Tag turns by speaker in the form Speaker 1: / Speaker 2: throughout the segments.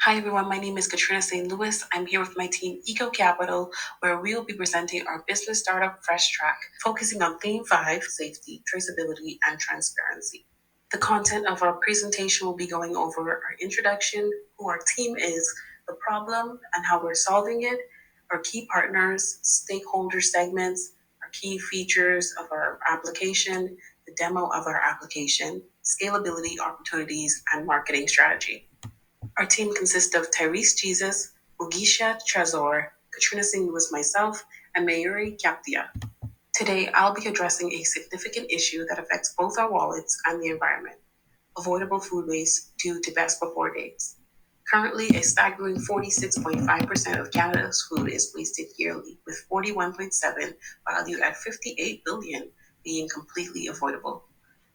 Speaker 1: Hi everyone, my name is Katrina St. Louis. I'm here with my team Eco Capital, where we will be presenting our business startup FreshTrack, focusing on theme 5, safety, traceability, and transparency. The content of our presentation will be going over our introduction, who our team is, the problem and how we're solving it, our key partners, stakeholder segments, our key features of our application, the demo of our application, scalability opportunities, and marketing strategy. Our team consists of Tyrese Jesus, Mugisha Trezor, Katrina Singh was myself, and Mayuri Kaptia. Today, I'll be addressing a significant issue that affects both our wallets and the environment: avoidable food waste due to best before dates. Currently, a staggering 46.5% of Canada's food is wasted yearly, with 41.7 valued at 58 billion being completely avoidable.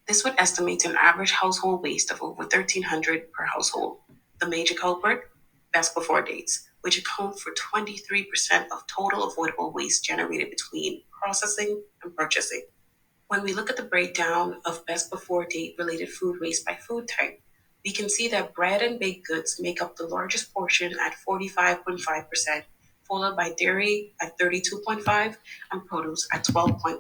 Speaker 1: This would estimate an average household waste of over 1,300 per household. The major culprit, best before dates, which account for 23% of total avoidable waste generated between processing and purchasing. When we look at the breakdown of best before date related food waste by food type, we can see that bread and baked goods make up the largest portion at 45.5%, followed by dairy at 32.5 and produce at 12.1.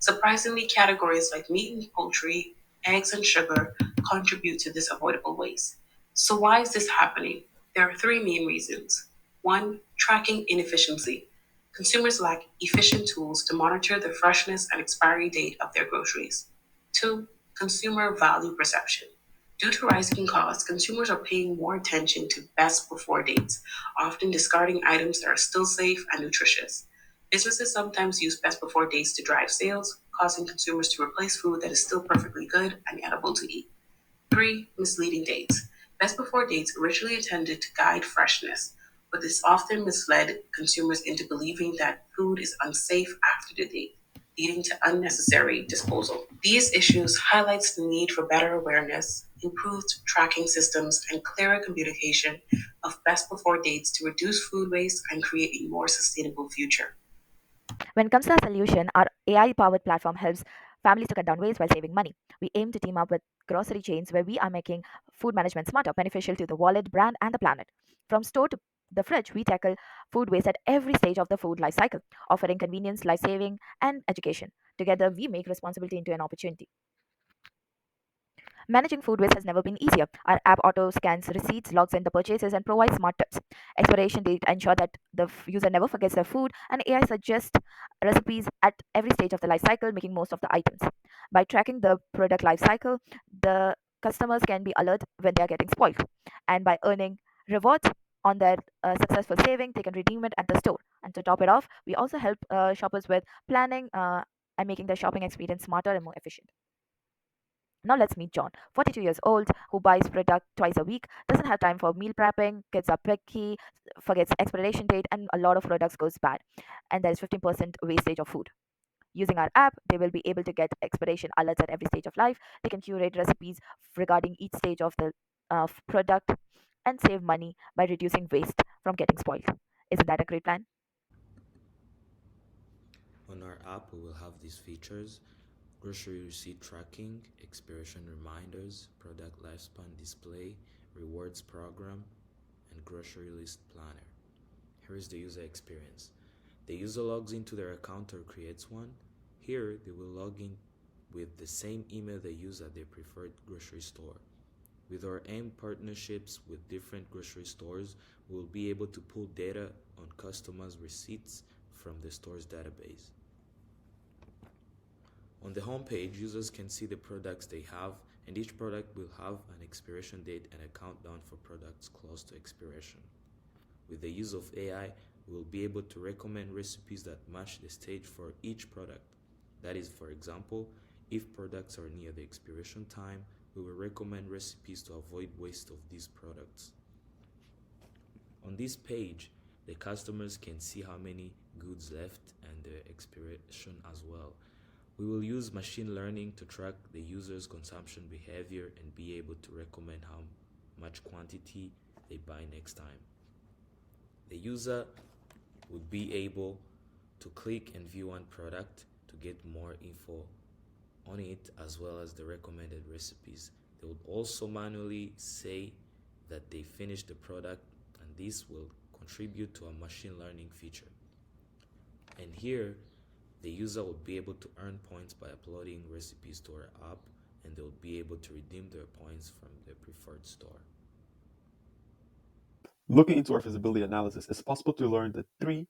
Speaker 1: Surprisingly, categories like meat and poultry, eggs and sugar contribute to this avoidable waste. So why is this happening? There are three main reasons. One, tracking inefficiency. Consumers lack efficient tools to monitor the freshness and expiry date of their groceries. Two, consumer value perception. Due to rising costs, consumers are paying more attention to best before dates, often discarding items that are still safe and nutritious. Businesses sometimes use best before dates to drive sales, causing consumers to replace food that is still perfectly good and edible to eat. Three, misleading dates. Best before dates originally intended to guide freshness, but this often misled consumers into believing that food is unsafe after the date, leading to unnecessary disposal. These issues highlights the need for better awareness, improved tracking systems, and clearer communication of best before dates to reduce food waste and create a more sustainable future.
Speaker 2: When it comes to our solution, our AI powered platform helps families to cut down waste while saving money. We aim to team up with grocery chains where we are making food management smarter, beneficial to the wallet, brand, and the planet. From store to the fridge, we tackle food waste at every stage of the food life cycle, offering convenience, life saving, and education. Together, we make responsibility into an opportunity. Managing food waste has never been easier. Our app auto scans receipts, logs in the purchases, and provides smart tips. Expiration date ensure that the user never forgets their food, and AI suggests recipes at every stage of the life cycle, making most of the items. By tracking the product life cycle, the customers can be alert when they are getting spoiled, and by earning rewards on their successful saving, they can redeem it at the store. And to top it off, we also help shoppers with planning and making their shopping experience smarter and more efficient. Now let's meet John, 42 years old, who buys product twice a week, doesn't have time for meal prepping, kids are picky, forgets expiration date, and a lot of products goes bad. And there is 15% wastage of food. Using our app, they will be able to get expiration alerts at every stage of life. They can curate recipes regarding each stage of the product and save money by reducing waste from getting spoiled. Isn't that a great plan?
Speaker 3: On our app, we will have these features: grocery receipt tracking, expiration reminders, product lifespan display, rewards program, and grocery list planner. Here is the user experience. The user logs into their account or creates one. Here, they will log in with the same email they use at their preferred grocery store. With our AIM partnerships with different grocery stores, we will be able to pull data on customers' receipts from the store's database. On the homepage, users can see the products they have, and each product will have an expiration date and a countdown for products close to expiration. With the use of AI, we will be able to recommend recipes that match the stage for each product. That is, for example, if products are near the expiration time, we will recommend recipes to avoid waste of these products. On this page, the customers can see how many goods left and the expiration as well. We will use machine learning to track the user's consumption behavior and be able to recommend how much quantity they buy next time. The user would be able to click and view one product to get more info on it as well as the recommended recipes. They would also manually say that they finish the product, and this will contribute to a machine learning feature. And here, the user will be able to earn points by uploading recipes to our app, and they'll be able to redeem their points from their preferred store.
Speaker 4: Looking into our feasibility analysis, it's possible to learn the three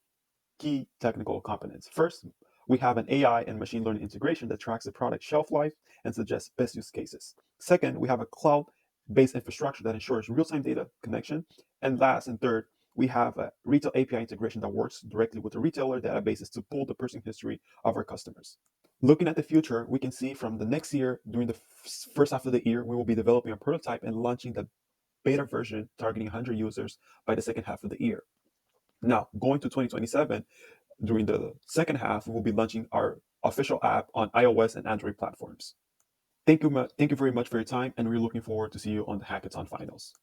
Speaker 4: key technical components. First, we have an AI and machine learning integration that tracks the product shelf life and suggests best use cases. Second, we have a cloud-based infrastructure that ensures real-time data connection. And last and third, we have a retail API integration that works directly with the retailer databases to pull the purchasing history of our customers. Looking at the future, we can see from the next year, during the first half of the year, we will be developing a prototype and launching the beta version targeting 100 users by the second half of the year. Now, going to 2027, during the second half, we will be launching our official app on iOS and Android platforms. Thank you very much for your time, and we're looking forward to see you on the Hackathon finals.